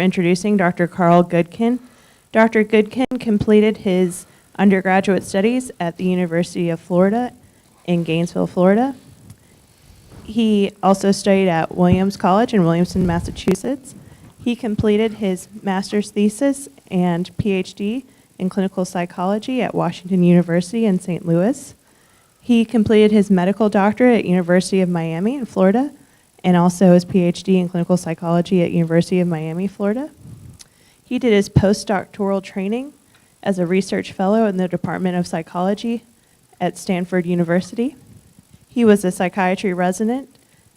Introducing Dr. Karl Goodkin. Dr. Goodkin completed his undergraduate studies at the University of Florida in Gainesville, Florida. He also studied at Williams College in Williamston, Massachusetts. He completed his master's thesis and PhD in clinical psychology at Washington University in St. Louis. He completed his medical doctorate at University of Miami in Florida, and also his PhD in clinical psychology at University of Miami, Florida. He did his postdoctoral training as a research fellow in the Department of Psychology at Stanford University. He was a psychiatry resident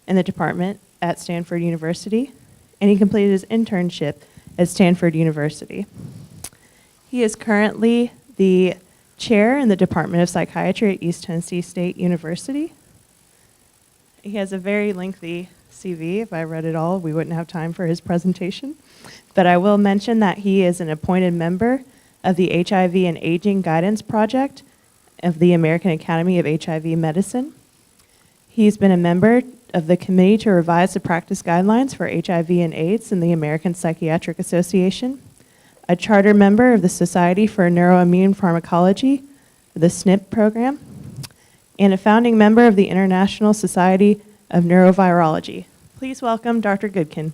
in the department at Stanford University, and he completed his internship at Stanford University. He is currently the chair in the Department of Psychiatry at East Tennessee State University. He has a very lengthy CV. If I read it all, we wouldn't have time for his presentation. But I will mention that he is an appointed member of the HIV and Aging Guidance Project of the American Academy of HIV Medicine. He's been a member of the Committee to Revise the Practice Guidelines for HIV and AIDS in the American Psychiatric Association, a charter member of the Society for Neuroimmune Pharmacology, the SNP program, and a founding member of the International Society of Neurovirology. Please welcome Dr. Goodkin.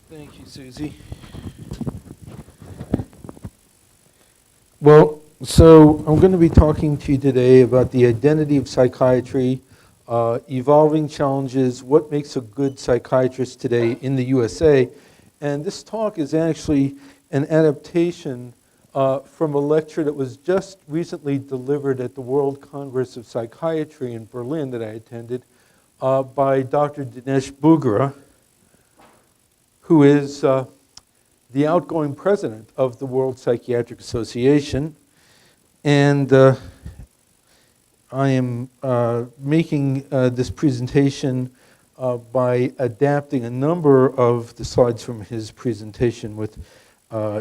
Thank you, Susie. Well, so I'm going to be talking to you today about the identity of psychiatry, evolving challenges, what makes a good psychiatrist today in the USA. And this talk is actually an adaptation from a lecture that was just recently delivered at the World Congress of Psychiatry in Berlin that I attended by Dr. Dinesh Bugra, who is the outgoing president of the World Psychiatric Association. And I am making this presentation by adapting a number of the slides from his presentation with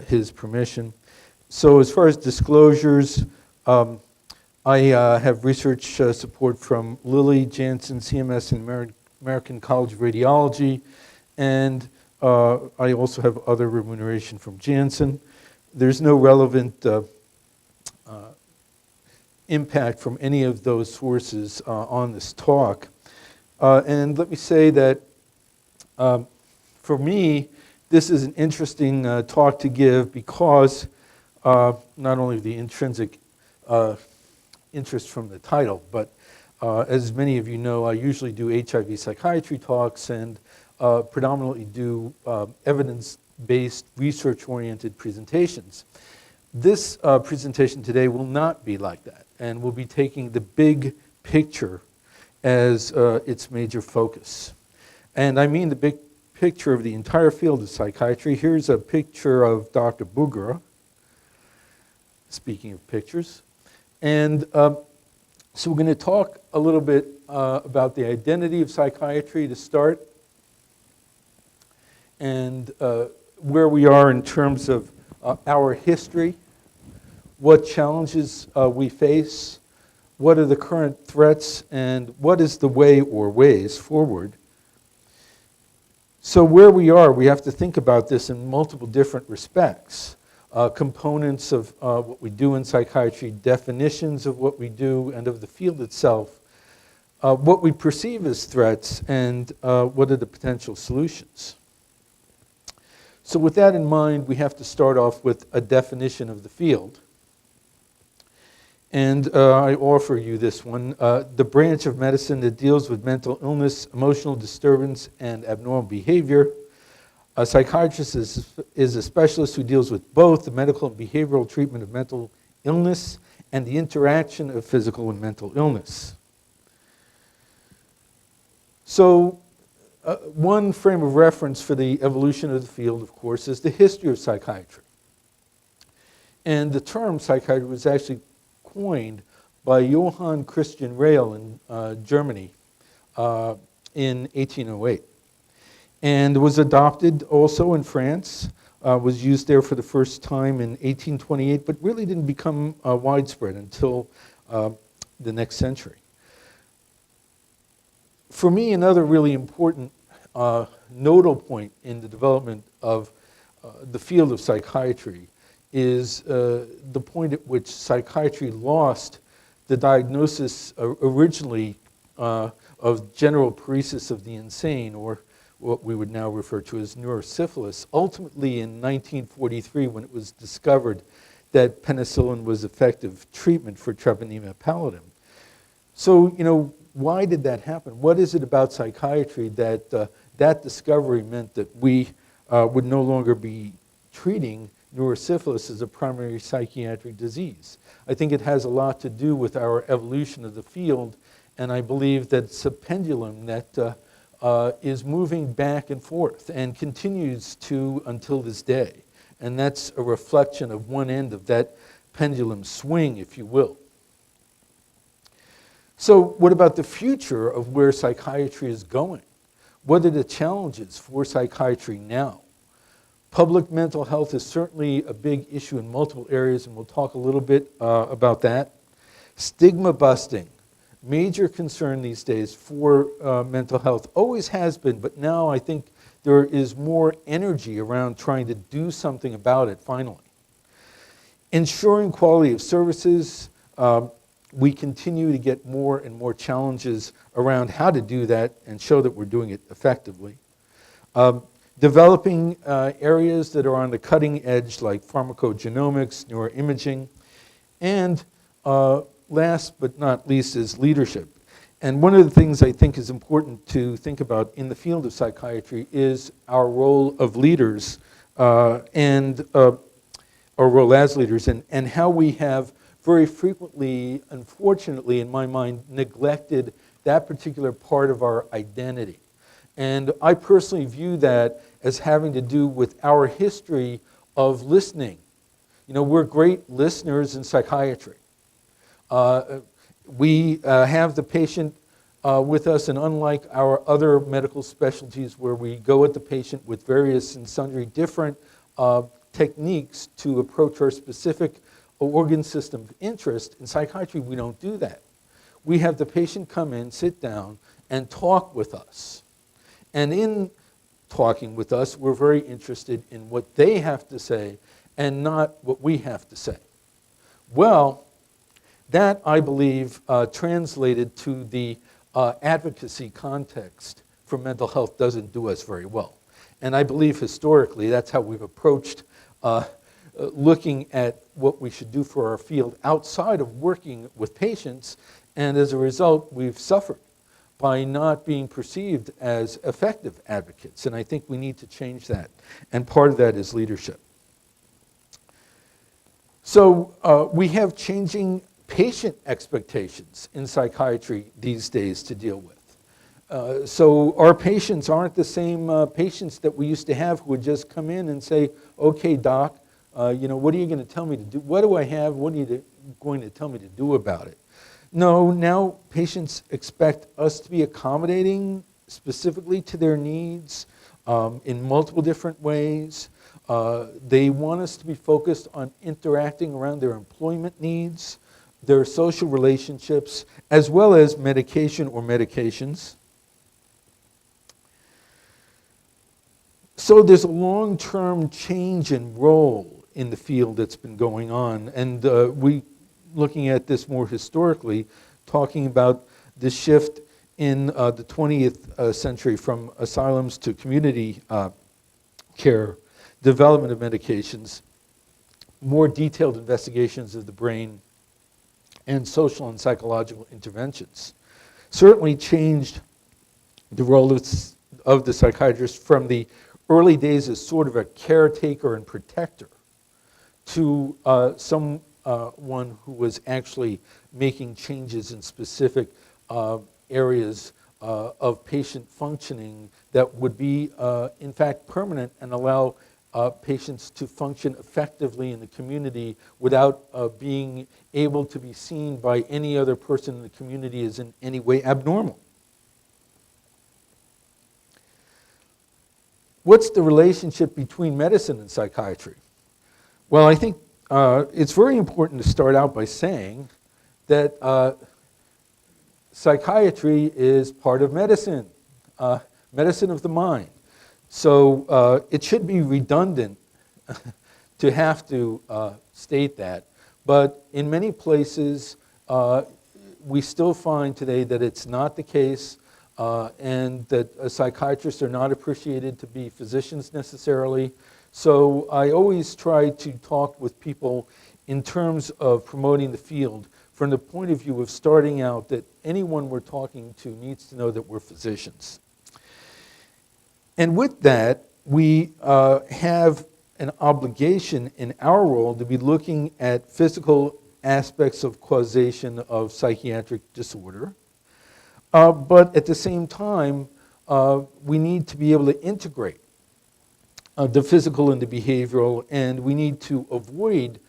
his permission. So as far as disclosures, I have research support from Lilly, Janssen, CMS, and American College of Radiology, and I also have other remuneration from Janssen. There's no relevant impact from any of those sources on this talk. And let me say that for me, this is an interesting talk to give because not only the intrinsic interest from the title, but as many of you know, I usually do HIV psychiatry talks and predominantly do evidence-based, research-oriented presentations. This presentation today will not be like that, and we'll be taking the big picture as its major focus. And I mean the big picture of the entire field of psychiatry. Here's a picture of Dr. Bugra, speaking of pictures. And so we're going to talk a little bit about the identity of psychiatry to start, and where we are in terms of our history, what challenges we face, what are the current threats, and what is the way or ways forward. So where we are, we have to think about this in multiple different respects. Components of what we do in psychiatry, definitions of what we do and of the field itself, what we perceive as threats, and what are the potential solutions. So with that in mind, we have to start off with a definition of the field. And I offer you this one. The branch of medicine that deals with mental illness, emotional disturbance, and abnormal behavior. A psychiatrist is a specialist who deals with both the medical and behavioral treatment of mental illness and the interaction of physical and mental illness. So one frame of reference for the evolution of the field, of course, is the history of psychiatry. And the term psychiatry was actually coined by Johann Christian Reil in Germany in 1808. And was adopted also in France, was used there for the first time in 1828, but really didn't become widespread until the next century. For me, another really important nodal point in the development of the field of psychiatry is the point at which psychiatry lost the diagnosis originally of general paresis of the insane, or what we would now refer to as neurosyphilis, ultimately in 1943 when it was discovered that penicillin was effective treatment for treponema pallidum. So, why did that happen? What is it about psychiatry that that discovery meant that we would no longer be treating neurosyphilis as a primary psychiatric disease? I think it has a lot to do with our evolution of the field, and I believe that it's a pendulum that is moving back and forth and continues to until this day. And that's a reflection of one end of that pendulum swing, if you will. So what about the future of where psychiatry is going? What are the challenges for psychiatry now? Public mental health is certainly a big issue in multiple areas, and we'll talk a little bit about that. Stigma busting, major concern these days for mental health. Always has been, but now I think there is more energy around trying to do something about it finally. Ensuring quality of services. We continue to get more and more challenges around how to do that and show that we're doing it effectively. Developing areas that are on the cutting edge like pharmacogenomics, neuroimaging, and last but not least is leadership. And one of the things I think is important to think about in the field of psychiatry is our role of leaders and our role as leaders, and how we have very frequently, unfortunately, in my mind, neglected that particular part of our identity. And I personally view that as having to do with our history of listening. We're great listeners in psychiatry. We have the patient with us, and unlike our other medical specialties where we go at the patient with various and sundry different techniques to approach our specific organ system of interest, in psychiatry we don't do that. We have the patient come in, sit down, and talk with us. And in talking with us, we're very interested in what they have to say and not what we have to say. Well, that, I believe, translated to the advocacy context for mental health doesn't do us very well. And I believe historically that's how we've approached looking at what we should do for our field outside of working with patients, and as a result, we've suffered by not being perceived as effective advocates, and I think we need to change that, and part of that is leadership. So we have changing patient expectations in psychiatry these days to deal with. So our patients aren't the same patients that we used to have who would just come in and say, okay, doc, what are you going to tell me to do? What do I have? What are you going to tell me to do about it? No, now patients expect us to be accommodating specifically to their needs in multiple different ways. They want us to be focused on interacting around their employment needs, their social relationships, as well as medication or medications. So there's a long-term change in role in the field that's been going on, and looking at this more historically, talking about the shift in the 20th century from asylums to community care, development of medications, more detailed investigations of the brain, and social and psychological interventions. Certainly changed the role of the psychiatrist from the early days as sort of a caretaker and protector to someone who was actually making changes in specific areas of patient functioning that would be, in fact, permanent and allow patients to function effectively in the community without being able to be seen by any other person in the community as in any way abnormal. What's the relationship between medicine and psychiatry? Well, I think it's very important to start out by saying that psychiatry is part of medicine, medicine of the mind. So it should be redundant to have to state that. But in many places, we still find today that it's not the case, and that psychiatrists are not appreciated to be physicians necessarily. So I always try to talk with people in terms of promoting the field from the point of view of starting out that anyone we're talking to needs to know that we're physicians. And with that, we have an obligation in our role to be looking at physical aspects of causation of psychiatric disorder. But at the same time, we need to be able to integrate the physical and the behavioral, and we need to avoid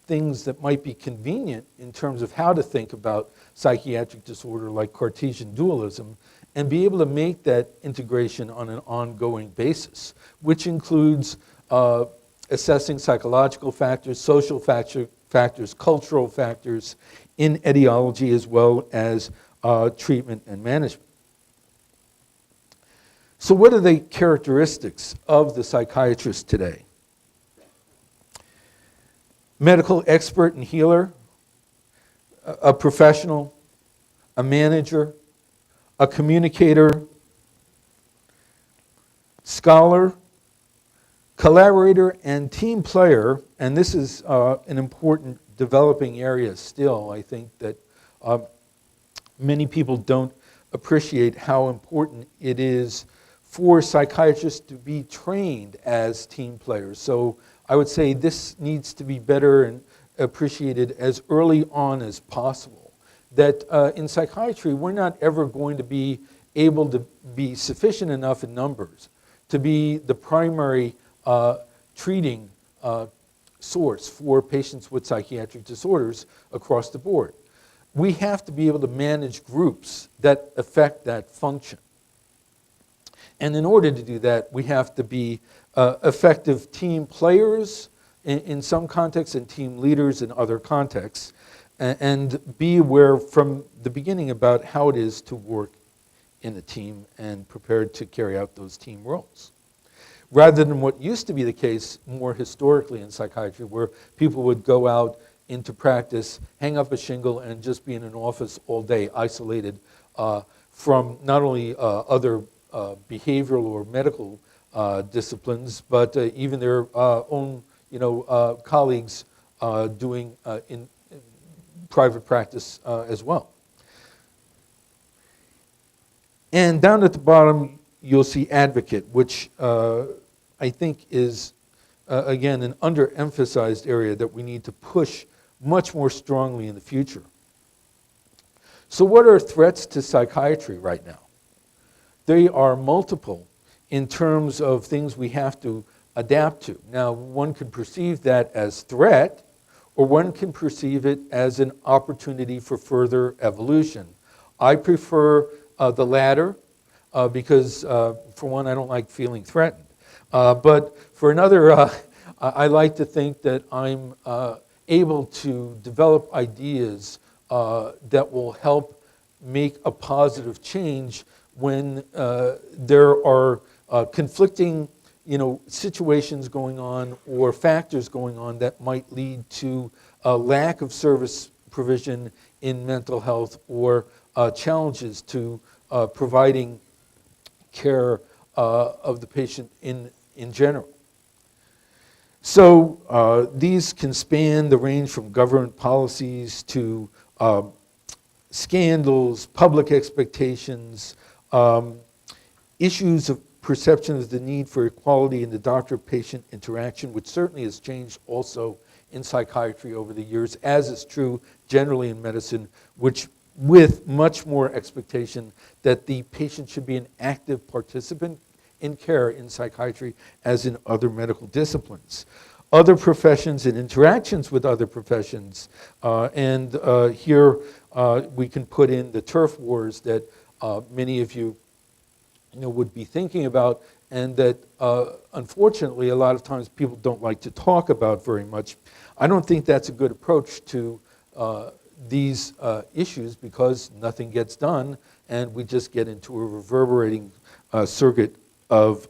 things that might be convenient in terms of how to think about psychiatric disorder like Cartesian dualism, and be able to make that integration on an ongoing basis, which includes assessing psychological factors, social factors, cultural factors in etiology, as well as treatment and management. So what are the characteristics of the psychiatrist today? Medical expert and healer, a professional, a manager, a communicator, scholar, collaborator, and team player. And this is an important developing area still. I think that many people don't appreciate how important it is for psychiatrists to be trained as team players. So I would say this needs to be better and appreciated as early on as possible. That in psychiatry, we're not ever going to be able to be sufficient enough in numbers to be the primary treating source for patients with psychiatric disorders across the board. We have to be able to manage groups that affect that function. And in order to do that, we have to be effective team players in some contexts and team leaders in other contexts, and be aware from the beginning about how it is to work in a team and prepared to carry out those team roles. Rather than what used to be the case more historically in psychiatry, where people would go out into practice, hang up a shingle, and just be in an office all day, isolated from not only other behavioral or medical disciplines, but even their own colleagues doing in private practice as well. And down at the bottom, you'll see advocate, which I think is, again, an underemphasized area that we need to push much more strongly in the future. So what are threats to psychiatry right now? They are multiple in terms of things we have to adapt to. Now, one can perceive that as threat, or one can perceive it as an opportunity for further evolution. I prefer the latter because, for one, I don't like feeling threatened. But for another, I like to think that I'm able to develop ideas that will help make a positive change when there are conflicting situations going on or factors going on that might lead to a lack of service provision in mental health or challenges to providing care of the patient in general. So these can span the range from government policies to scandals, public expectations, issues of perception of the need for equality in the doctor-patient interaction, which certainly has changed also in psychiatry over the years, as is true generally in medicine, which with much more expectation that the patient should be an active participant in care in psychiatry as in other medical disciplines. Other professions and interactions with other professions, and here we can put in the turf wars that many of you would be thinking about, and that unfortunately a lot of times people don't like to talk about very much. I don't think that's a good approach to these issues, because nothing gets done and we just get into a reverberating circuit of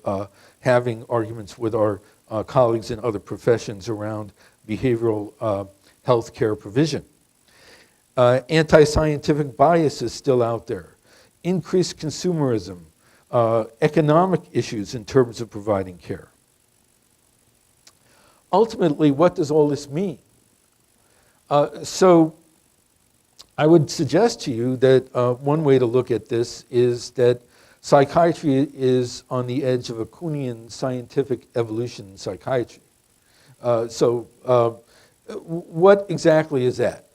having arguments with our colleagues in other professions around behavioral health care provision. Anti-scientific bias is still out there. Increased consumerism, economic issues in terms of providing care. Ultimately, what does all this mean? So I would suggest to you that one way to look at this is that psychiatry is on the edge of a Kuhnian scientific evolution in psychiatry. What exactly is that?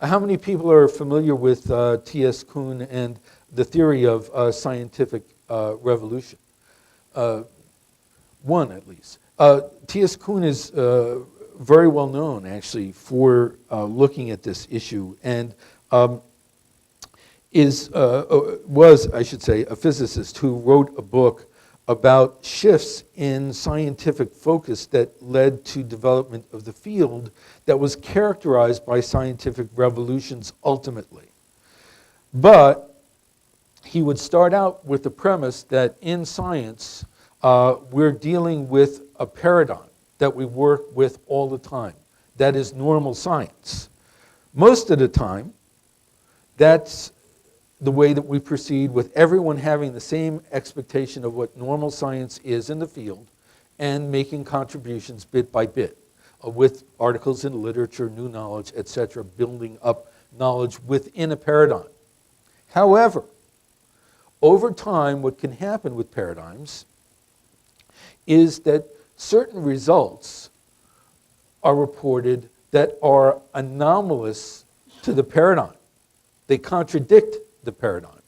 How many people are familiar with T.S. Kuhn and the theory of scientific revolution? One, at least. T.S. Kuhn is very well known, actually, for looking at this issue, and was, I should say, a physicist who wrote a book about shifts in scientific focus that led to development of the field that was characterized by scientific revolutions ultimately. But he would start out with the premise that in science, we're dealing with a paradigm that we work with all the time. That is normal science. Most of the time, that's the way that we proceed, with everyone having the same expectation of what normal science is in the field and making contributions bit by bit with articles in literature, new knowledge, etc., building up knowledge within a paradigm. However, over time, what can happen with paradigms is that certain results are reported that are anomalous to the paradigm. They contradict the paradigm.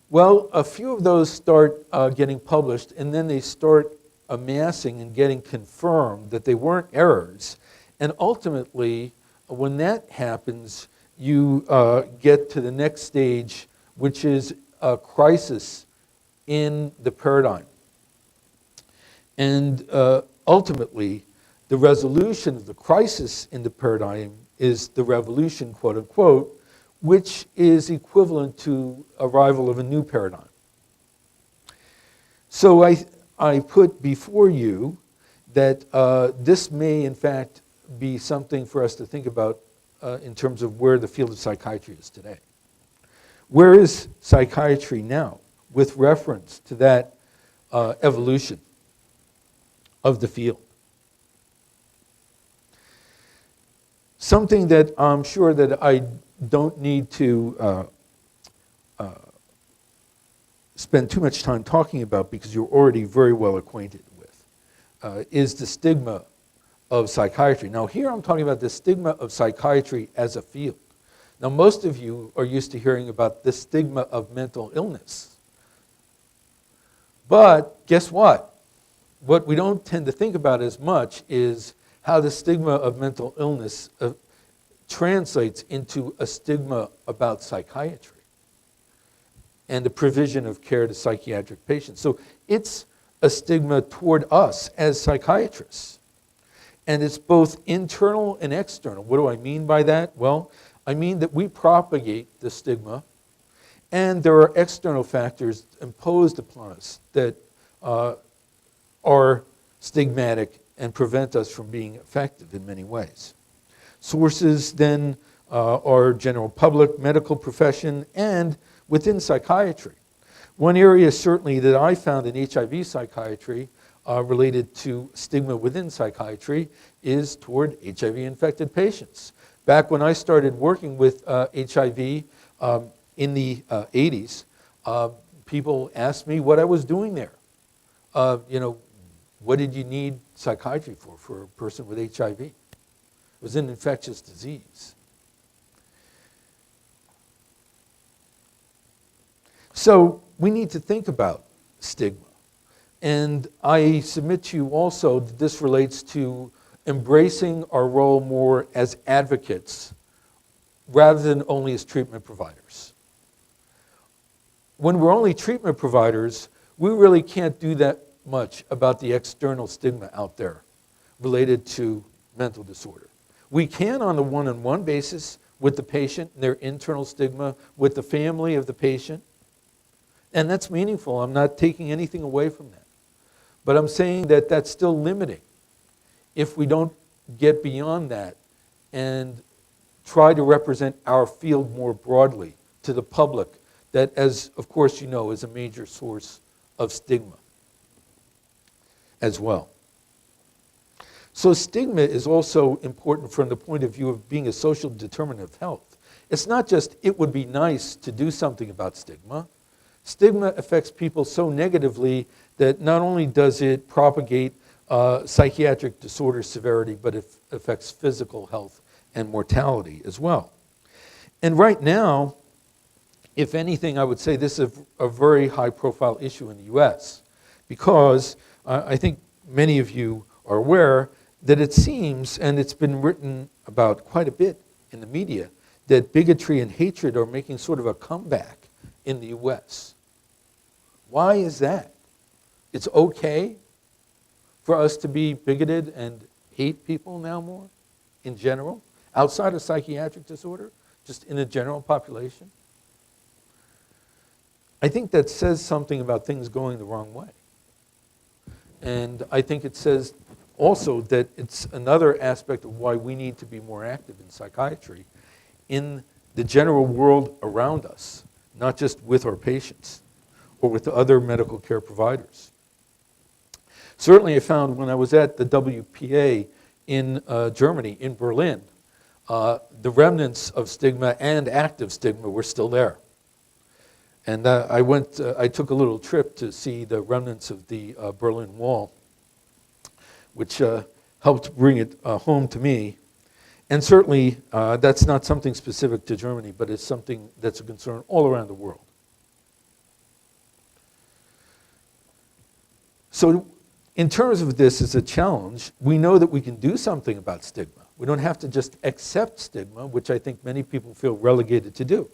Well, a few of those start getting published, and then they start amassing and getting confirmed that they weren't errors. And ultimately, when that happens, you get to the next stage, which is a crisis in the paradigm. And ultimately, the resolution of the crisis in the paradigm is the revolution, quote unquote, which is equivalent to arrival of a new paradigm. So I put before you that this may, in fact, be something for us to think about in terms of where the field of psychiatry is today. Where is psychiatry now with reference to that evolution of the field? Something that I'm sure that I don't need to spend too much time talking about, because you're already very well acquainted with, is the stigma of psychiatry. Now here I'm talking about the stigma of psychiatry as a field. Now most of you are used to hearing about the stigma of mental illness. But guess what? What we don't tend to think about as much is how the stigma of mental illness translates into a stigma about psychiatry and the provision of care to psychiatric patients. So it's a stigma toward us as psychiatrists. And it's both internal and external. What do I mean by that? Well, I mean that we propagate the stigma, and there are external factors imposed upon us that are stigmatic and prevent us from being effective in many ways. Sources then are general public, medical profession, and within psychiatry. One area certainly that I found in HIV psychiatry related to stigma within psychiatry is toward HIV-infected patients. Back when I started working with HIV in the 80s, people asked me what I was doing there. What did you need psychiatry for a person with HIV? It was an infectious disease. So we need to think about stigma. And I submit to you also that this relates to embracing our role more as advocates rather than only as treatment providers. When we're only treatment providers, we really can't do that much about the external stigma out there related to mental disorder. We can on a one-on-one basis with the patient and their internal stigma, with the family of the patient, and that's meaningful. I'm not taking anything away from that. But I'm saying that that's still limiting if we don't get beyond that and try to represent our field more broadly to the public that, as of course you know, is a major source of stigma as well. So stigma is also important from the point of view of being a social determinant of health. It's not just it would be nice to do something about stigma. Stigma affects people so negatively that not only does it propagate psychiatric disorder severity, but it affects physical health and mortality as well. And right now, if anything, I would say this is a very high-profile issue in the US, because I think many of you are aware that it seems, and it's been written about quite a bit in the media, that bigotry and hatred are making sort of a comeback in the US. Why is that? It's okay for us to be bigoted and hate people now more, in general, outside of psychiatric disorder, just in the general population? I think that says something about things going the wrong way. And I think it says also that it's another aspect of why we need to be more active in psychiatry in the general world around us, not just with our patients or with the other medical care providers. Certainly I found when I was at the WPA in Germany, in Berlin, the remnants of stigma and active stigma were still there. And I took a little trip to see the remnants of the Berlin Wall, which helped bring it home to me. And certainly that's not something specific to Germany, but it's something that's a concern all around the world. So in terms of this as a challenge, we know that we can do something about stigma. We don't have to just accept stigma, which I think many people feel relegated to do.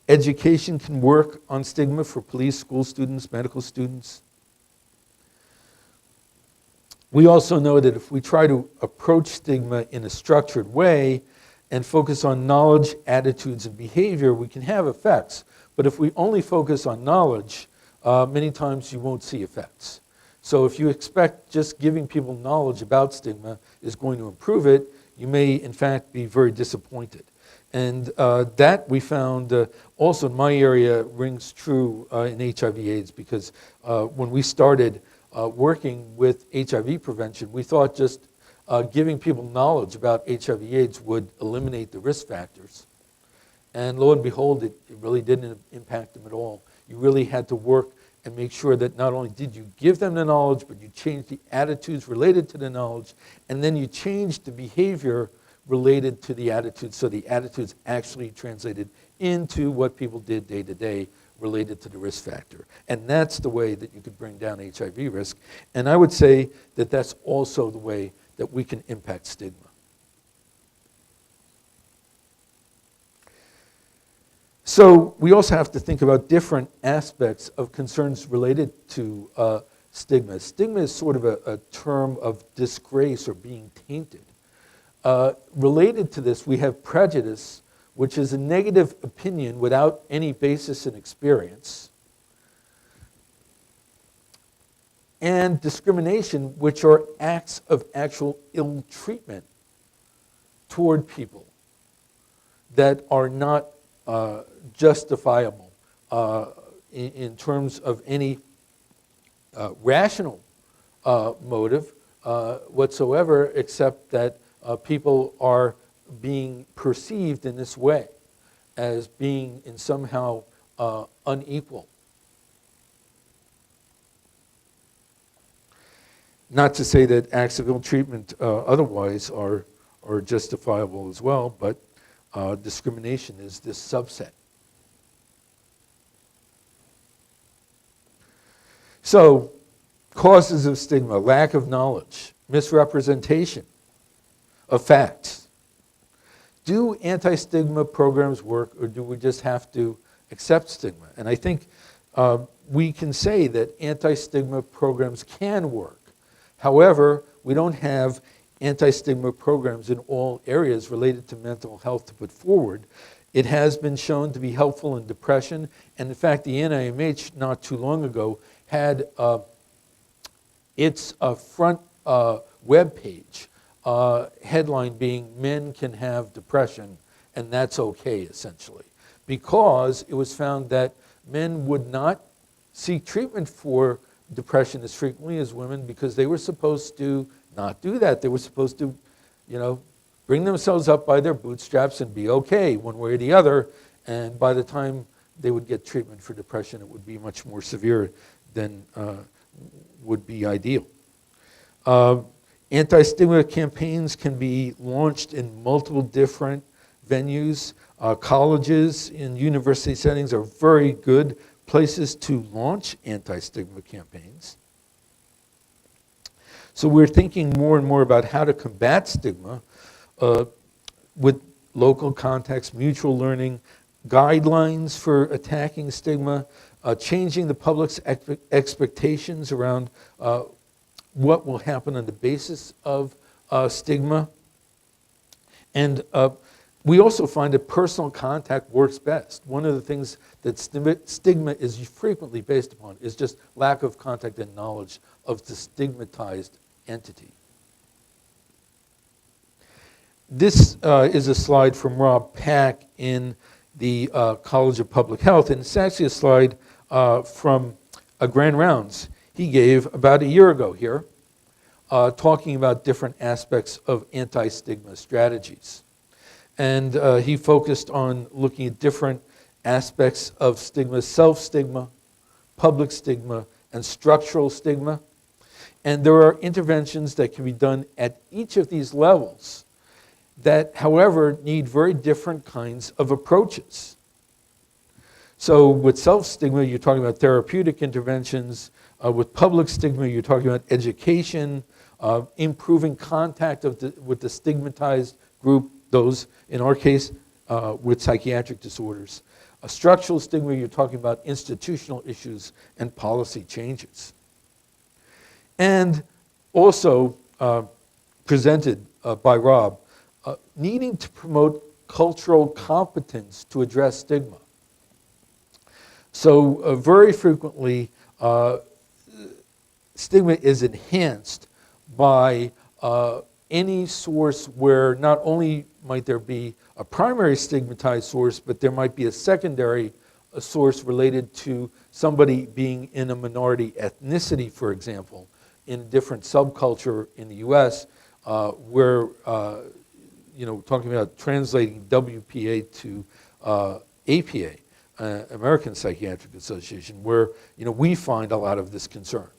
Education can work on stigma for police, school students, medical students. We also know that if we try to approach stigma in a structured way and focus on knowledge, attitudes, and behavior, we can have effects. But if we only focus on knowledge, many times you won't see effects. So if you expect just giving people knowledge about stigma is going to improve it, you may in fact be very disappointed. And that we found also in my area rings true in HIV/AIDS, because when we started working with HIV prevention, we thought just giving people knowledge about HIV/AIDS would eliminate the risk factors. And lo and behold, it really didn't impact them at all. You really had to work and make sure that not only did you give them the knowledge, but you changed the attitudes related to the knowledge, and then you changed the behavior related to the attitudes, so the attitudes actually translated into what people did day to day related to the risk factor. And that's the way that you could bring down HIV risk. And I would say that that's also the way that we can impact stigma. So we also have to think about different aspects of concerns related to stigma. Stigma is sort of a term of disgrace or being tainted. Related to this, we have prejudice, which is a negative opinion without any basis in experience, and discrimination, which are acts of actual ill treatment toward people that are not justifiable in terms of any rational motive whatsoever, except that people are being perceived in this way as being in somehow unequal. Not to say that acts of ill treatment otherwise are justifiable as well, but discrimination is this subset. So, causes of stigma: lack of knowledge, misrepresentation of facts. Do anti-stigma programs work, or do we just have to accept stigma? And I think we can say that anti-stigma programs can work. However, we don't have anti-stigma programs in all areas related to mental health to put forward. It has been shown to be helpful in depression, and in fact, the NIMH not too long ago had its front web page headline being "Men can have depression, and that's okay," essentially, because it was found that men would not seek treatment for depression as frequently as women because they were supposed to not do that. They were supposed to, bring themselves up by their bootstraps and be okay one way or the other, and by the time they would get treatment for depression, it would be much more severe than would be ideal. Anti-stigma campaigns can be launched in multiple different venues. Colleges in university settings are very good places to launch anti-stigma campaigns. So we're thinking more and more about how to combat stigma with local context, mutual learning, guidelines for attacking stigma, changing the public's expectations around what will happen on the basis of stigma. And we also find that personal contact works best. One of the things that stigma is frequently based upon is just lack of contact and knowledge of the stigmatized entity. This is a slide from Rob Pack in the College of Public Health, and it's actually a slide from a grand rounds he gave about a year ago here, talking about different aspects of anti-stigma strategies. And he focused on looking at different aspects of stigma: self-stigma, public stigma, and structural stigma. And there are interventions that can be done at each of these levels that, however, need very different kinds of approaches. So with self-stigma, you're talking about therapeutic interventions. With public stigma, you're talking about education, improving contact with the stigmatized group, those, in our case, with psychiatric disorders. A structural stigma, you're talking about institutional issues and policy changes. And also presented by Rob, needing to promote cultural competence to address stigma. So very frequently, stigma is enhanced by any source where not only might there be a primary stigmatized source, but there might be a secondary source related to somebody being in a minority ethnicity, for example, in a different subculture in the US, where, talking about translating WPA to APA, American Psychiatric Association, where, we find a lot of this concern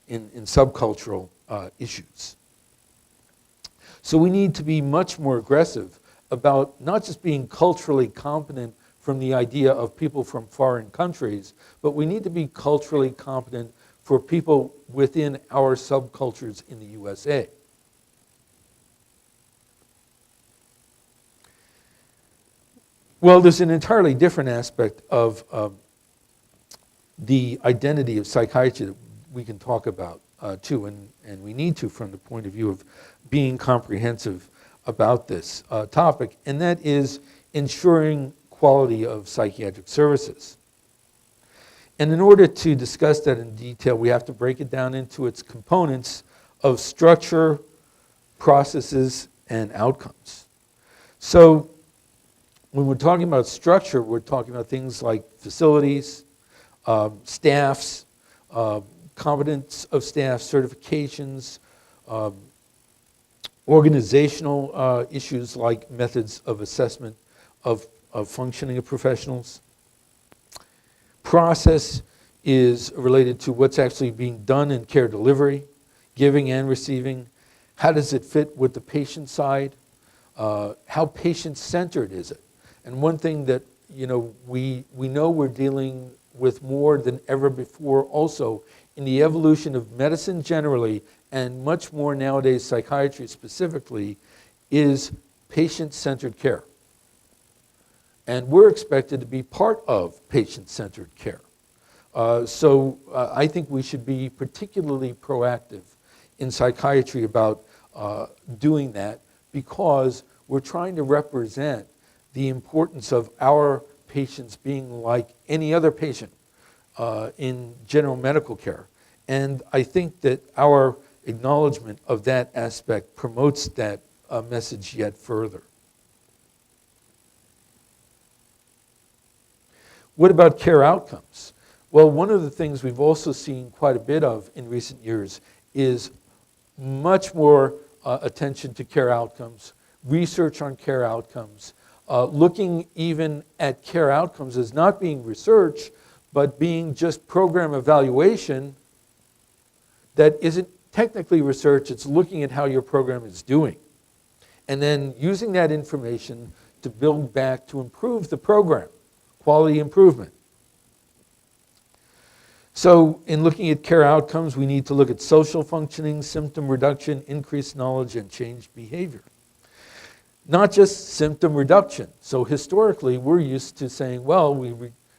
in subcultural issues. So we need to be much more aggressive about not just being culturally competent from the idea of people from foreign countries, but we need to be culturally competent for people within our subcultures in the USA. Well, there's an entirely different aspect of the identity of psychiatry that we can talk about too, and we need to from the point of view of being comprehensive about this topic, and that is ensuring quality of psychiatric services. And in order to discuss that in detail, we have to break it down into its components of structure, processes, and outcomes. So when we're talking about structure, we're talking about things like facilities, staffs, competence of staff, certifications, organizational issues like methods of assessment of functioning of professionals. Process is related to what's actually being done in care delivery, giving and receiving. How does it fit with the patient side? How patient-centered is it? And one thing that we know we're dealing with more than ever before also in the evolution of medicine generally, and much more nowadays psychiatry specifically, is patient-centered care. And we're expected to be part of patient-centered care. So I think we should be particularly proactive in psychiatry about doing that, because we're trying to represent the importance of our patients being like any other patient in general medical care. And I think that our acknowledgement of that aspect promotes that message yet further. What about care outcomes? Well, one of the things we've also seen quite a bit of in recent years is much more attention to care outcomes, research on care outcomes, looking even at care outcomes as not being research, but being just program evaluation that isn't technically research, it's looking at how your program is doing. And then using that information to build back to improve the program, quality improvement. So in looking at care outcomes, we need to look at social functioning, symptom reduction, increased knowledge, and changed behavior. Not just symptom reduction. So historically, we're used to saying, well, we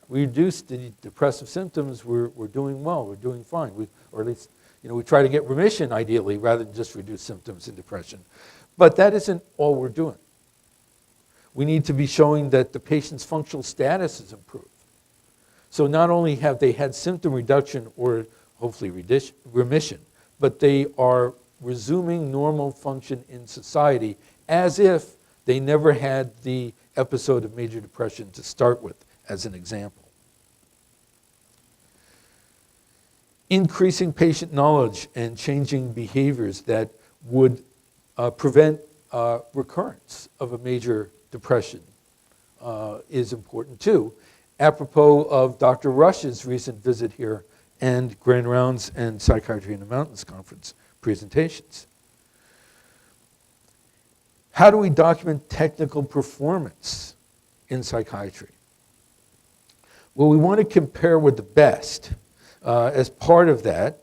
reduced the depressive symptoms, we're doing well, we're doing fine. Or at least, we try to get remission ideally rather than just reduce symptoms in depression. But that isn't all we're doing. We need to be showing that the patient's functional status is improved. So not only have they had symptom reduction or hopefully remission, but they are resuming normal function in society as if they never had the episode of major depression to start with, as an example. Increasing patient knowledge and changing behaviors that would prevent recurrence of a major depression is important too, apropos of Dr. Rush's recent visit here and Grand Rounds and Psychiatry in the Mountains Conference presentations. How do we document technical performance in psychiatry? Well, we want to compare with the best as part of that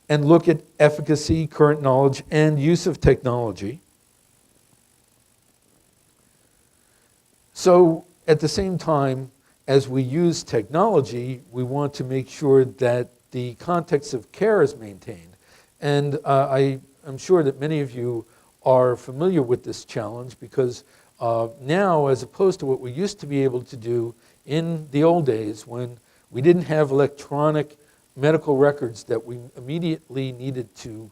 and look at efficacy, current knowledge, and use of technology. So at the same time, as we use technology, we want to make sure that the context of care is maintained. And I'm sure that many of you are familiar with this challenge because now, as opposed to what we used to be able to do in the old days when we didn't have electronic medical records that we immediately needed to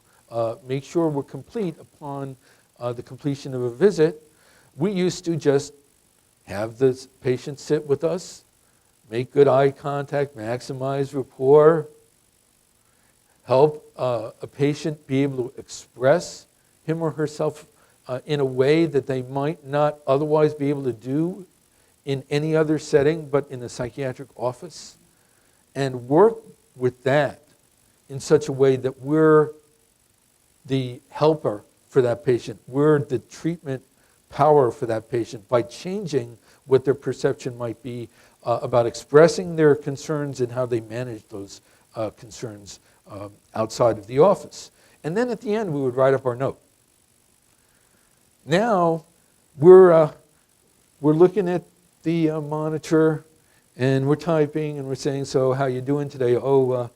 make sure were complete upon the completion of a visit, we used to just have the patient sit with us, make good eye contact, maximize rapport, help a patient be able to express him or herself in a way that they might not otherwise be able to do in any other setting but in a psychiatric office, and work with that in such a way that we're the helper for that patient. We're the treatment power for that patient by changing what their perception might be about expressing their concerns and how they manage those concerns outside of the office. And then at the end, we would write up our note. Now, we're looking at the monitor, and we're typing, and we're saying, so how you doing today? Oh,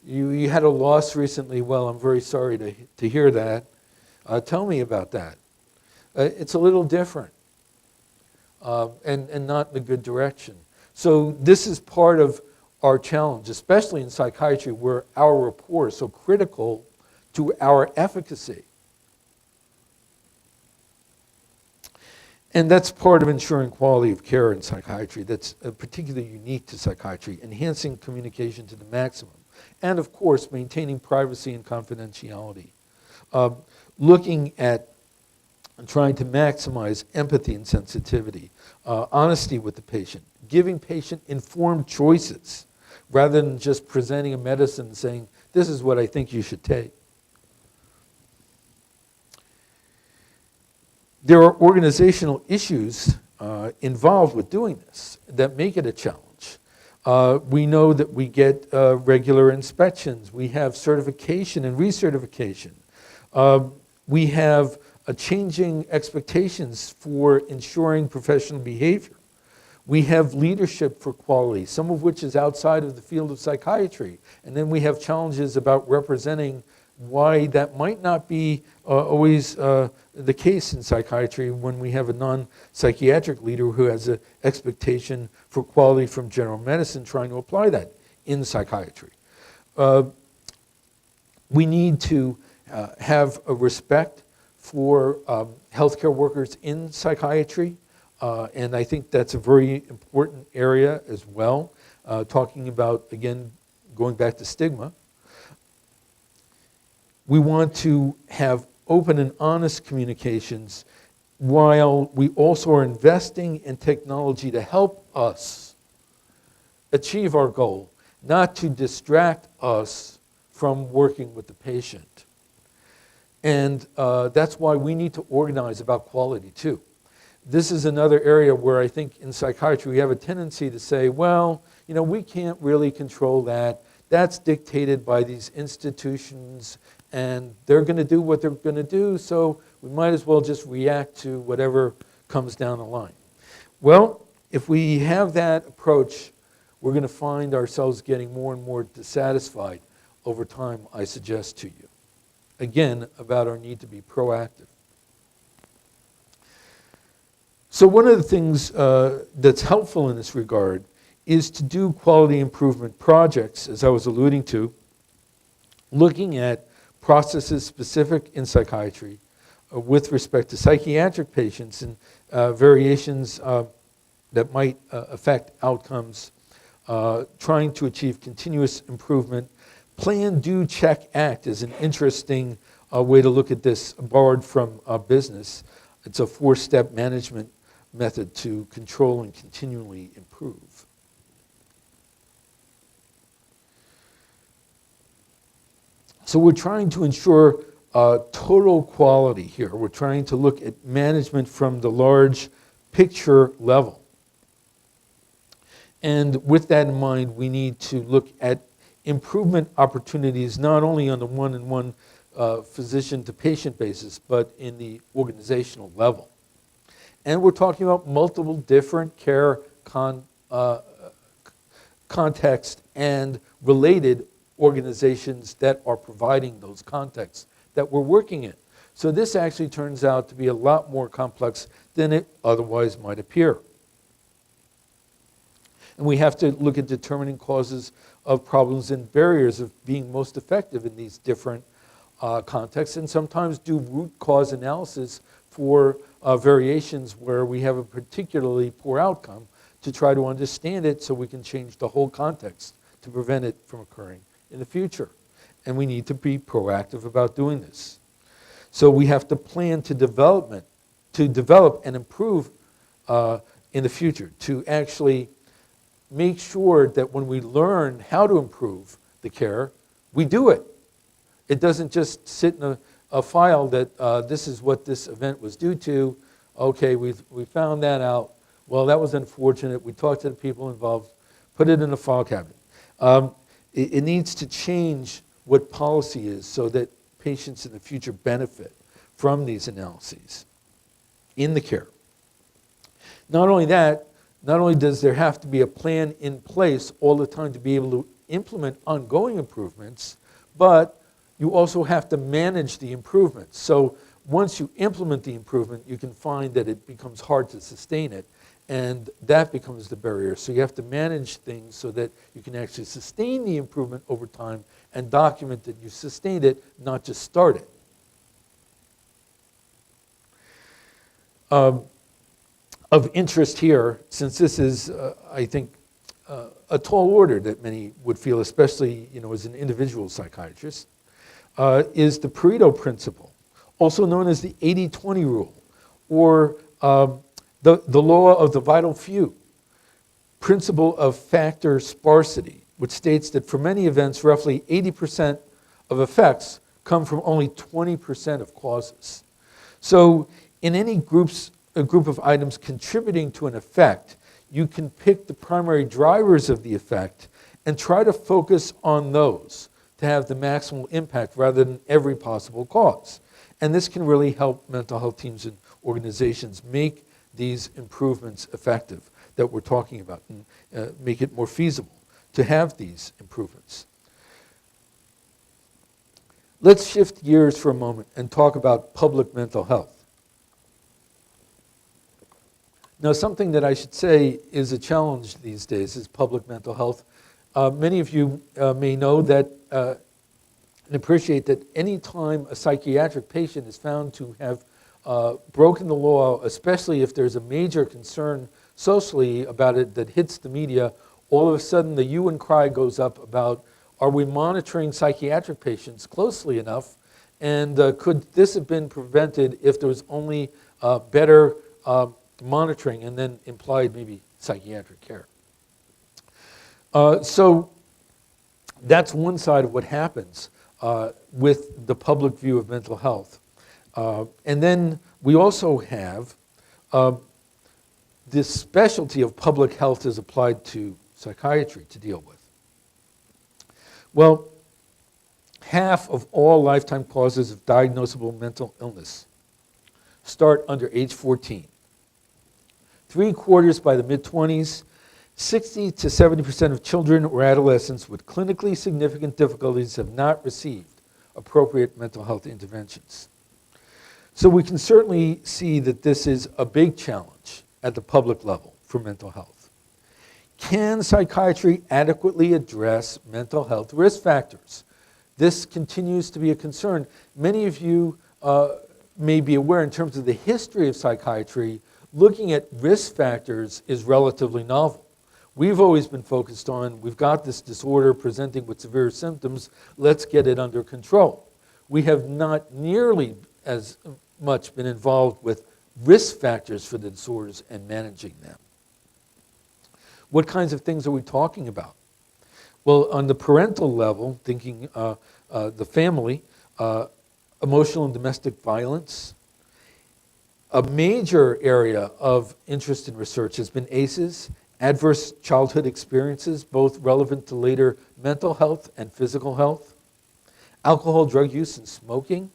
you had a loss recently. Well, I'm very sorry to hear that. Tell me about that. It's a little different and not in a good direction. So this is part of our challenge, especially in psychiatry where our rapport is so critical to our efficacy. And that's part of ensuring quality of care in psychiatry that's particularly unique to psychiatry, enhancing communication to the maximum. And of course, maintaining privacy and confidentiality. Looking at trying to maximize empathy and sensitivity, honesty with the patient, giving patient informed choices rather than just presenting a medicine and saying, this is what I think you should take. There are organizational issues involved with doing this that make it a challenge. We know that we get regular inspections. We have certification and recertification. We have changing expectations for ensuring professional behavior. We have leadership for quality, some of which is outside of the field of psychiatry. And then we have challenges about representing why that might not be always the case in psychiatry when we have a non-psychiatric leader who has an expectation for quality from general medicine trying to apply that in psychiatry. We need to have a respect for healthcare workers in psychiatry. And I think that's a very important area as well, talking about, again, going back to stigma. We want to have open and honest communications while we also are investing in technology to help us achieve our goal, not to distract us from working with the patient. And that's why we need to organize about quality too. This is another area where I think in psychiatry we have a tendency to say, well, you know, we can't really control that. That's dictated by these institutions and they're going to do what they're going to do, so we might as well just react to whatever comes down the line. Well, if we have that approach, we're going to find ourselves getting more and more dissatisfied over time, I suggest to you. Again, about our need to be proactive. So one of the things that's helpful in this regard is to do quality improvement projects, as I was alluding to, looking at processes specific in psychiatry with respect to psychiatric patients and variations that might affect outcomes, trying to achieve continuous improvement. Plan, do, check, act is an interesting way to look at this, borrowed from business. It's a 4-step management method to control and continually improve. So we're trying to ensure total quality here. We're trying to look at management from the large picture level. And with that in mind, we need to look at improvement opportunities not only on the one-on-one physician to patient basis, but in the organizational level. And we're talking about multiple different care contexts and related organizations that are providing those contexts that we're working in. So this actually turns out to be a lot more complex than it otherwise might appear. And we have to look at determining causes of problems and barriers of being most effective in these different contexts, and sometimes do root cause analysis for variations where we have a particularly poor outcome to try to understand it so we can change the whole context to prevent it from occurring in the future. And we need to be proactive about doing this. So we have to plan to develop and improve in the future, to actually make sure that when we learn how to improve the care, we do it. It doesn't just sit in a file that this is what this event was due to. Okay, we found that out. Well, that was unfortunate. We talked to the people involved, put it in a file cabinet. It needs to change what policy is so that patients in the future benefit from these analyses in the care. Not only that, not only does there have to be a plan in place all the time to be able to implement ongoing improvements, but you also have to manage the improvements. So once you implement the improvement, you can find that it becomes hard to sustain it, and that becomes the barrier. So you have to manage things so that you can actually sustain the improvement over time and document that you sustained it, not just start it. Of interest here, since this is, I think, a tall order that many would feel, especially as an individual psychiatrist, is the Pareto principle, also known as the 80-20 rule, or the law of the vital few, principle of factor sparsity, which states that for many events, roughly 80% of effects come from only 20% of causes. So in any a group of items contributing to an effect, you can pick the primary drivers of the effect and try to focus on those to have the maximal impact rather than every possible cause. And this can really help mental health teams and organizations make these improvements effective that we're talking about and make it more feasible to have these improvements. Let's shift gears for a moment and talk about public mental health. Now, something that I should say is a challenge these days is public mental health. Many of you may know that and appreciate that any time a psychiatric patient is found to have broken the law, especially if there's a major concern socially about it that hits the media, all of a sudden the hue and cry goes up about, are we monitoring psychiatric patients closely enough? And could this have been prevented if there was only better monitoring and then implied maybe psychiatric care? So that's one side of what happens with the public view of mental health. And then we also have this specialty of public health is applied to psychiatry to deal with. Well, half of all lifetime causes of diagnosable mental illness start under age 14. 3/4 by the mid-20s, 60 to 70% of children or adolescents with clinically significant difficulties have not received appropriate mental health interventions. So we can certainly see that this is a big challenge at the public level for mental health. Can psychiatry adequately address mental health risk factors? This continues to be a concern. Many of you may be aware in terms of the history of psychiatry, looking at risk factors is relatively novel. We've always been focused on, we've got this disorder presenting with severe symptoms, let's get it under control. We have not nearly as much been involved with risk factors for the disorders and managing them. What kinds of things are we talking about? Well, on the parental level, thinking the family, emotional and domestic violence. A major area of interest in research has been ACEs, adverse childhood experiences, both relevant to later mental health and physical health. Alcohol, drug use, and smoking.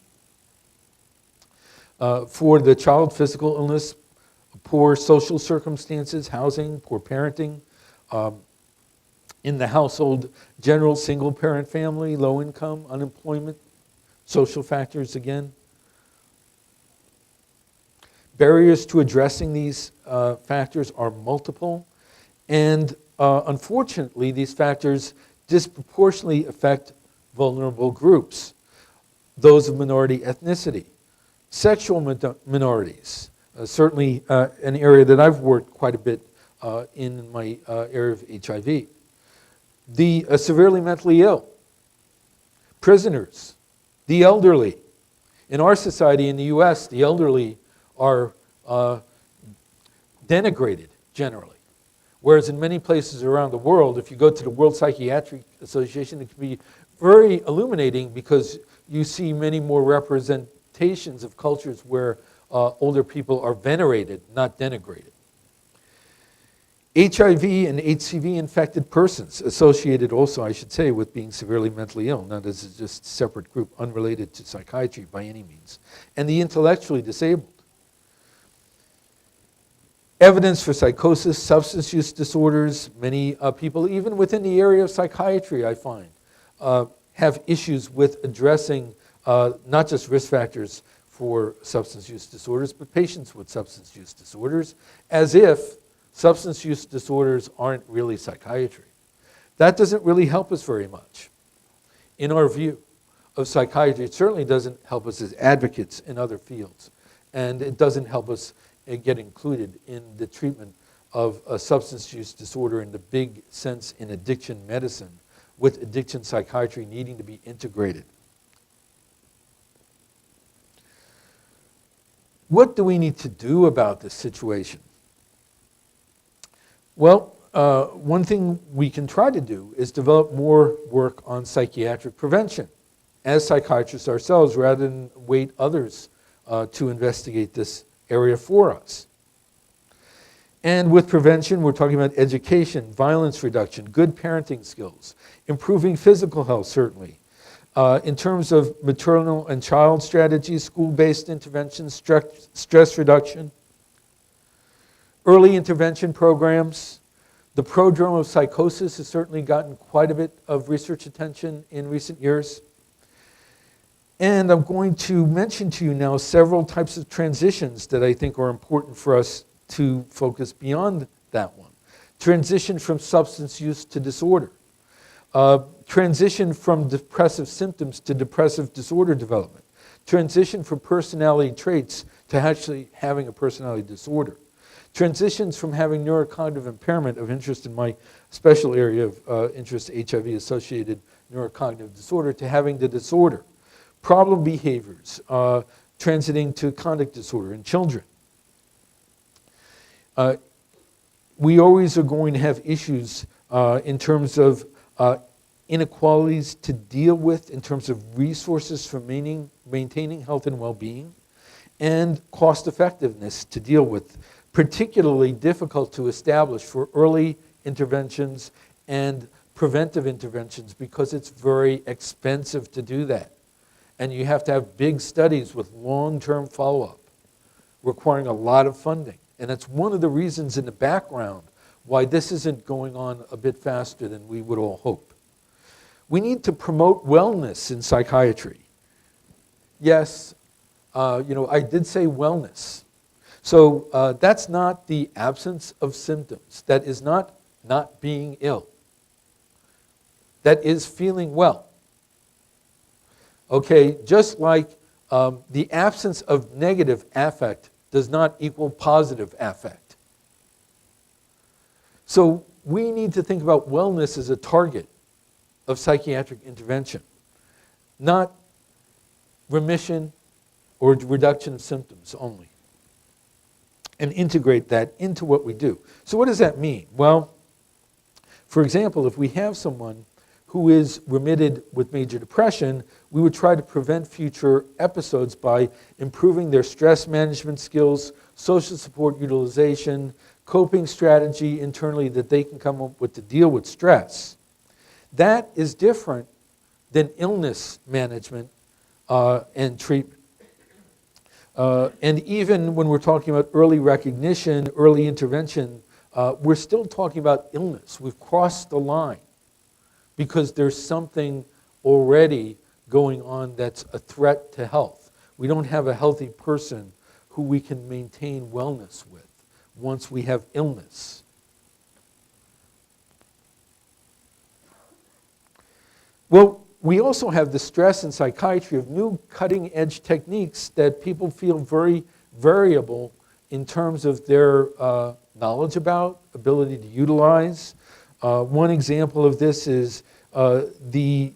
For the child, physical illness, poor social circumstances, housing, poor parenting. In the household, general single-parent family, low income, unemployment, social factors again. Barriers to addressing these factors are multiple, and unfortunately, these factors disproportionately affect vulnerable groups, those of minority ethnicity, sexual minorities, certainly an area that I've worked quite a bit in my area of HIV. The severely mentally ill, prisoners, the elderly. In our society in the US, the elderly are denigrated generally. Whereas in many places around the world, if you go to the World Psychiatric Association, it can be very illuminating because you see many more representations of cultures where older people are venerated, not denigrated. HIV and HCV infected persons, associated also, I should say, with being severely mentally ill, not as just a separate group, unrelated to psychiatry by any means. And the intellectually disabled. Evidence for psychosis, substance use disorders, many people, even within the area of psychiatry, I find, have issues with addressing not just risk factors for substance use disorders, but patients with substance use disorders, as if substance use disorders aren't really psychiatry. That doesn't really help us very much in our view of psychiatry. It certainly doesn't help us as advocates in other fields, and it doesn't help us get included in the treatment of a substance use disorder in the big sense in addiction medicine, with addiction psychiatry needing to be integrated. What do we need to do about this situation? Well, one thing we can try to do is develop more work on psychiatric prevention as psychiatrists ourselves, rather than wait others to investigate this area for us. And with prevention, we're talking about education, violence reduction, good parenting skills, improving physical health, certainly. In terms of maternal and child strategies, school-based interventions, stress reduction, early intervention programs. The prodrome of psychosis has certainly gotten quite a bit of research attention in recent years. And I'm going to mention to you now several types of transitions that I think are important for us to focus beyond that one. Transition from substance use to disorder. Transition from depressive symptoms to depressive disorder development. Transition from personality traits to actually having a personality disorder. Transitions from having neurocognitive impairment of interest in my special area of interest, HIV-associated neurocognitive disorder, to having the disorder. Problem behaviors, transiting to conduct disorder in children. We always are going to have issues in terms of inequalities to deal with, in terms of resources for maintaining health and well-being, and cost effectiveness to deal with. Particularly difficult to establish for early interventions and preventive interventions because it's very expensive to do that. And you have to have big studies with long-term follow-up, requiring a lot of funding. And that's one of the reasons in the background why this isn't going on a bit faster than we would all hope. We need to promote wellness in psychiatry. Yes, I did say wellness. So that's not the absence of symptoms. That is not being ill. That is feeling well. Okay, just like the absence of negative affect does not equal positive affect. So we need to think about wellness as a target of psychiatric intervention, not remission or reduction of symptoms only, and integrate that into what we do. So what does that mean? Well, for example, if we have someone who is remitted with major depression, we would try to prevent future episodes by improving their stress management skills, social support utilization, coping strategy internally that they can come up with to deal with stress. That is different than illness management and treatment. And even when we're talking about early recognition, early intervention, we're still talking about illness. We've crossed the line because there's something already going on that's a threat to health. We don't have a healthy person who we can maintain wellness with once we have illness. Well, we also have the stress in psychiatry of new cutting-edge techniques that people feel very variable in terms of their knowledge about, ability to utilize. One example of this is the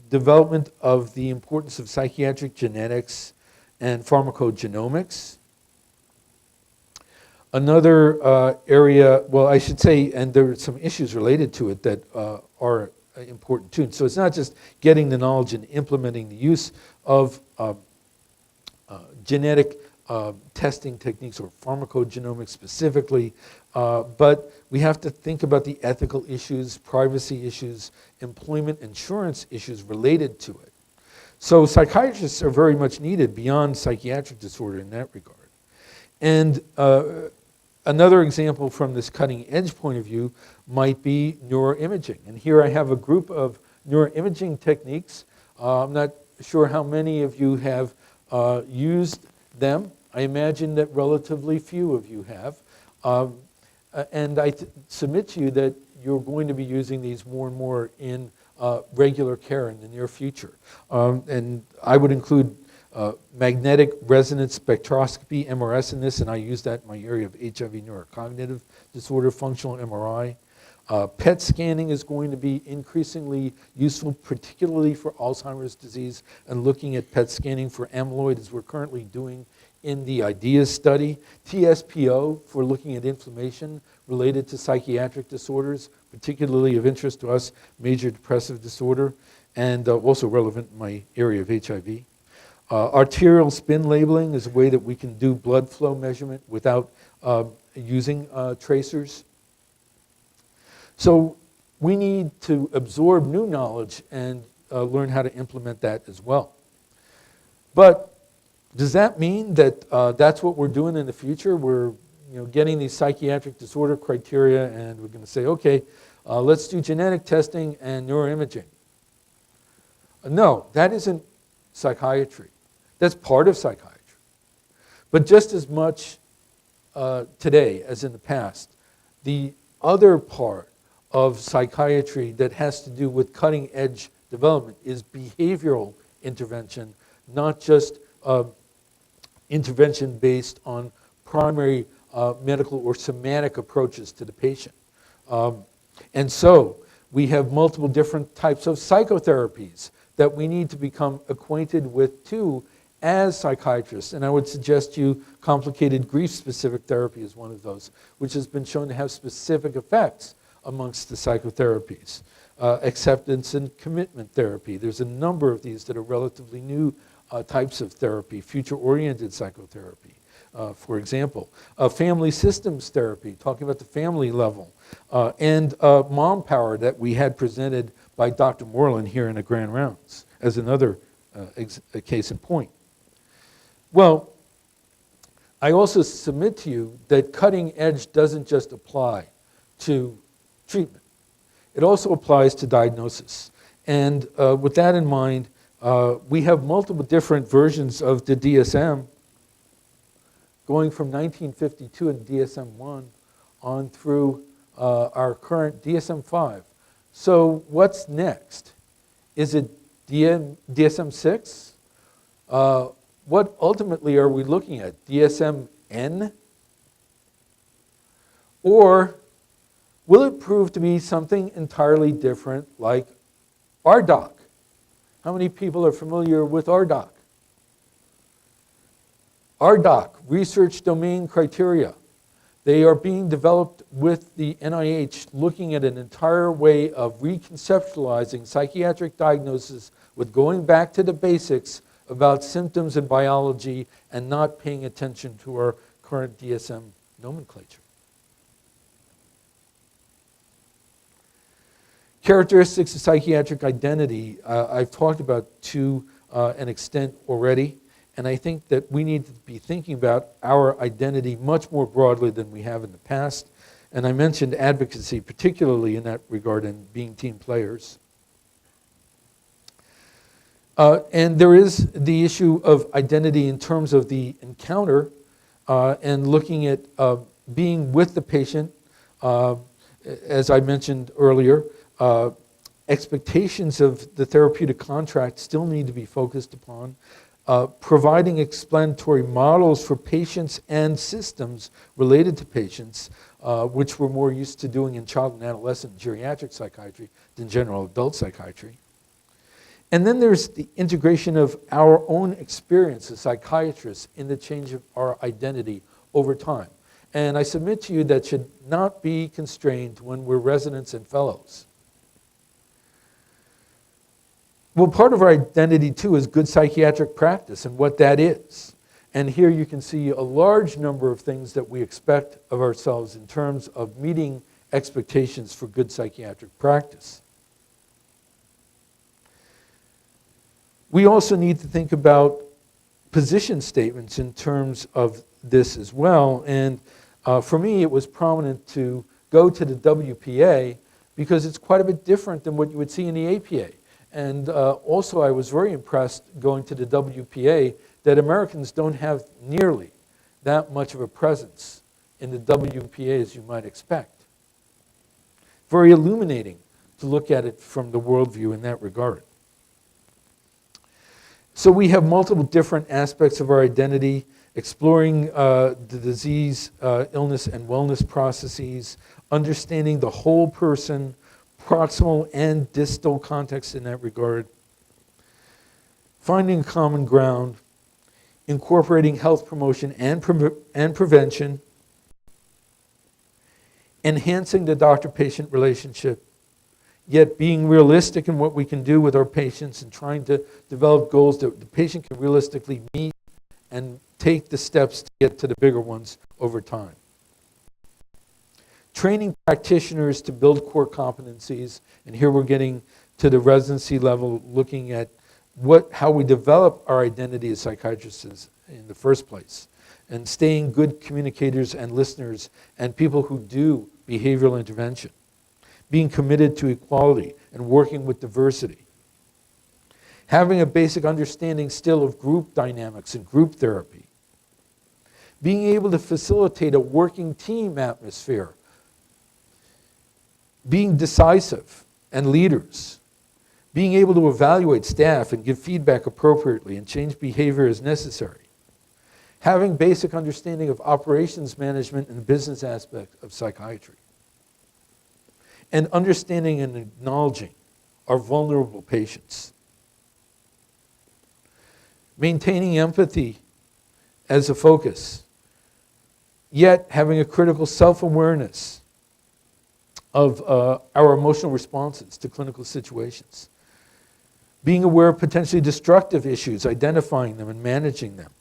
development of the importance of psychiatric genetics and pharmacogenomics. Another area, well, I should say, and there are some issues related to it that are important too. So it's not just getting the knowledge and implementing the use of genetic testing techniques or pharmacogenomics specifically, but we have to think about the ethical issues, privacy issues, employment insurance issues related to it. So psychiatrists are very much needed beyond psychiatric disorder in that regard. And another example from this cutting edge point of view might be neuroimaging. And here I have a group of neuroimaging techniques. I'm not sure how many of you have used them. I imagine that relatively few of you have. And I submit to you that you're going to be using these more and more in regular care in the near future. And I would include magnetic resonance spectroscopy, MRS, in this, and I use that in my area of HIV neurocognitive disorder, functional MRI. PET scanning is going to be increasingly useful, particularly for Alzheimer's disease, and looking at PET scanning for amyloid as we're currently doing in the IDEAS study. TSPO for looking at inflammation related to psychiatric disorders, particularly of interest to us, major depressive disorder, and also relevant in my area of HIV. Arterial spin labeling is a way that we can do blood flow measurement without using tracers. So we need to absorb new knowledge and learn how to implement that as well. But does that mean that that's what we're doing in the future? We're getting these psychiatric disorder criteria and we're going to say, okay, let's do genetic testing and neuroimaging. No, that isn't psychiatry. That's part of psychiatry. But just as much today as in the past, the other part of psychiatry that has to do with cutting edge development is behavioral intervention, not just intervention based on primary medical or somatic approaches to the patient. And so we have multiple different types of psychotherapies that we need to become acquainted with too as psychiatrists. And I would suggest you complicated grief-specific therapy is one of those, which has been shown to have specific effects amongst the psychotherapies. Acceptance and commitment therapy. There's a number of these that are relatively new types of therapy, future-oriented psychotherapy, for example. Family systems therapy, talking about the family level. And mom power that we had presented by Dr. Moreland here in the Grand Rounds as another case in point. Well, I also submit to you that cutting edge doesn't just apply to treatment. It also applies to diagnosis. And with that in mind, we have multiple different versions of the DSM going from 1952 and DSM-1 on through our current DSM-5. So what's next? Is it DSM-6? What ultimately are we looking at? DSM-N? Or will it prove to be something entirely different like RDoC? How many people are familiar with RDoC? RDoC, Research Domain Criteria. They are being developed with the NIH, looking at an entire way of reconceptualizing psychiatric diagnosis with going back to the basics about symptoms and biology and not paying attention to our current DSM nomenclature. Characteristics of psychiatric identity, I've talked about to an extent already, and I think that we need to be thinking about our identity much more broadly than we have in the past. And I mentioned advocacy, particularly in that regard, and being team players. And there is the issue of identity in terms of the encounter and looking at being with the patient, as I mentioned earlier. Expectations of the therapeutic contract still need to be focused upon. Providing explanatory models for patients and systems related to patients, which we're more used to doing in child and adolescent geriatric psychiatry than general adult psychiatry. And then there's the integration of our own experience as psychiatrists in the change of our identity over time. And I submit to you that should not be constrained when we're residents and fellows. Well, part of our identity, too, is good psychiatric practice and what that is. And here you can see a large number of things that we expect of ourselves in terms of meeting expectations for good psychiatric practice. We also need to think about position statements in terms of this as well. And for me, it was prominent to go to the WPA because it's quite a bit different than what you would see in the APA. And also I was very impressed going to the WPA that Americans don't have nearly that much of a presence in the WPA as you might expect. Very illuminating to look at it from the worldview in that regard. So we have multiple different aspects of our identity, exploring the disease, illness, and wellness processes, understanding the whole person, proximal and distal context in that regard, finding common ground, incorporating health promotion and prevention, enhancing the doctor-patient relationship, yet being realistic in what we can do with our patients and trying to develop goals that the patient can realistically meet and take the steps to get to the bigger ones over time. training practitioners to build core competencies, and here we're getting to the residency level, looking at how we develop our identity as psychiatrists in the first place, and staying good communicators and listeners and people who do behavioral intervention, being committed to equality and working with diversity, having a basic understanding still of group dynamics and group therapy, being able to facilitate a working team atmosphere, being decisive and leaders, being able to evaluate staff and give feedback appropriately and change behavior as necessary, having basic understanding of operations management and the business aspect of psychiatry, and understanding and acknowledging our vulnerable patients, maintaining empathy as a focus, yet having a critical self-awareness of our emotional responses to clinical situations, being aware of potentially destructive issues, identifying them and managing them,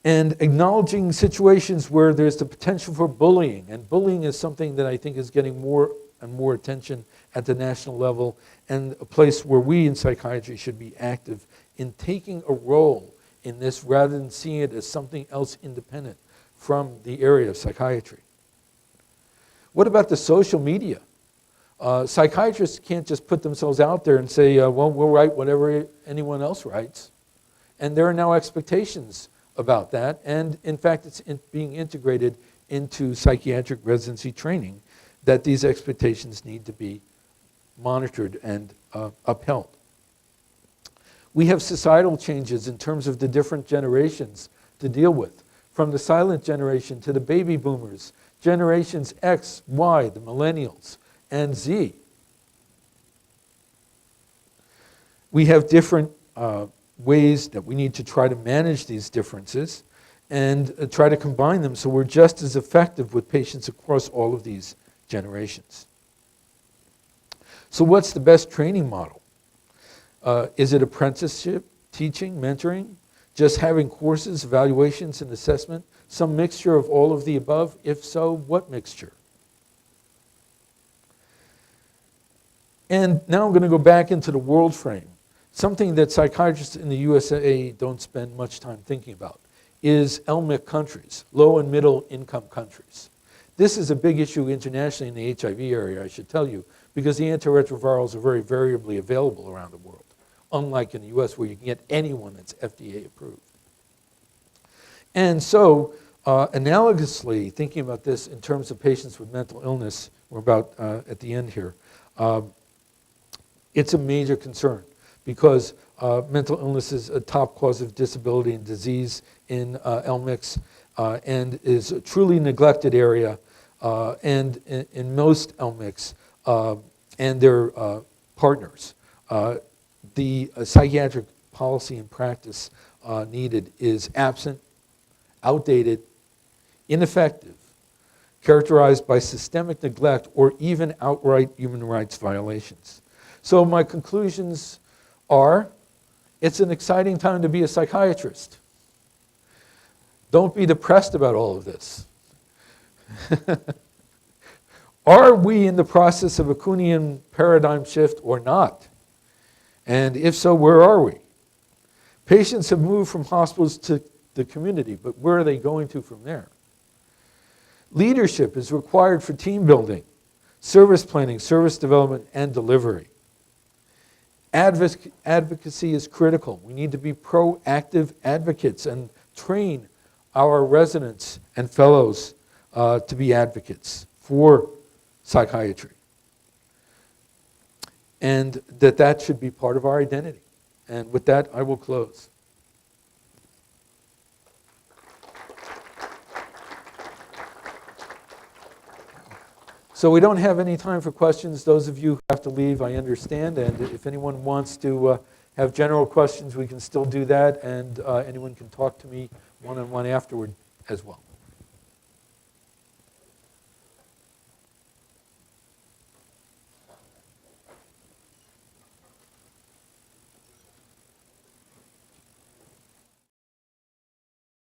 and acknowledging situations where there's the potential for bullying. And bullying is something that I think is getting more and more attention at the national level, and a place where we in psychiatry should be active in taking a role in this rather than seeing it as something else independent from the area of psychiatry. What about the social media? Psychiatrists can't just put themselves out there and say, well, we'll write whatever anyone else writes. And there are now expectations about that. And in fact, it's being integrated into psychiatric residency training that these expectations need to be monitored and upheld. We have societal changes in terms of the different generations to deal with, from the silent generation to the baby boomers, generations X, Y, the millennials, and Z. We have different ways that we need to try to manage these differences and try to combine them so we're just as effective with patients across all of these generations. So what's the best training model? Is it apprenticeship, teaching, mentoring, just having courses, evaluations, and assessment? Some mixture of all of the above? If so, what mixture? And now I'm going to go back into the world frame. Something that psychiatrists in the USA don't spend much time thinking about is LMIC countries, low and middle income countries. This is a big issue internationally in the HIV area, I should tell you, because the antiretrovirals are very variably available around the world, unlike in the US where you can get anyone that's FDA approved. And so, analogously, thinking about this in terms of patients with mental illness, we're about at the end here, it's a major concern because mental illness is a top cause of disability and disease in LMICs and is a truly neglected area. And in most LMICs and their partners, the psychiatric policy and practice needed is absent, outdated, ineffective, characterized by systemic neglect or even outright human rights violations. So my conclusions are, it's an exciting time to be a psychiatrist. Don't be depressed about all of this. Are we in the process of a Kuhnian paradigm shift or not? And if so, where are we? Patients have moved from hospitals to the community, but where are they going to from there? Leadership is required for team building, service planning, service development, and delivery. Advocacy is critical. We need to be proactive advocates and train our residents and fellows to be advocates for psychiatry. And that should be part of our identity. And with that, I will close. So we don't have any time for questions. Those of you who have to leave, I understand. And if anyone wants to have general questions, we can still do that. And anyone can talk to me one-on-one afterward as well.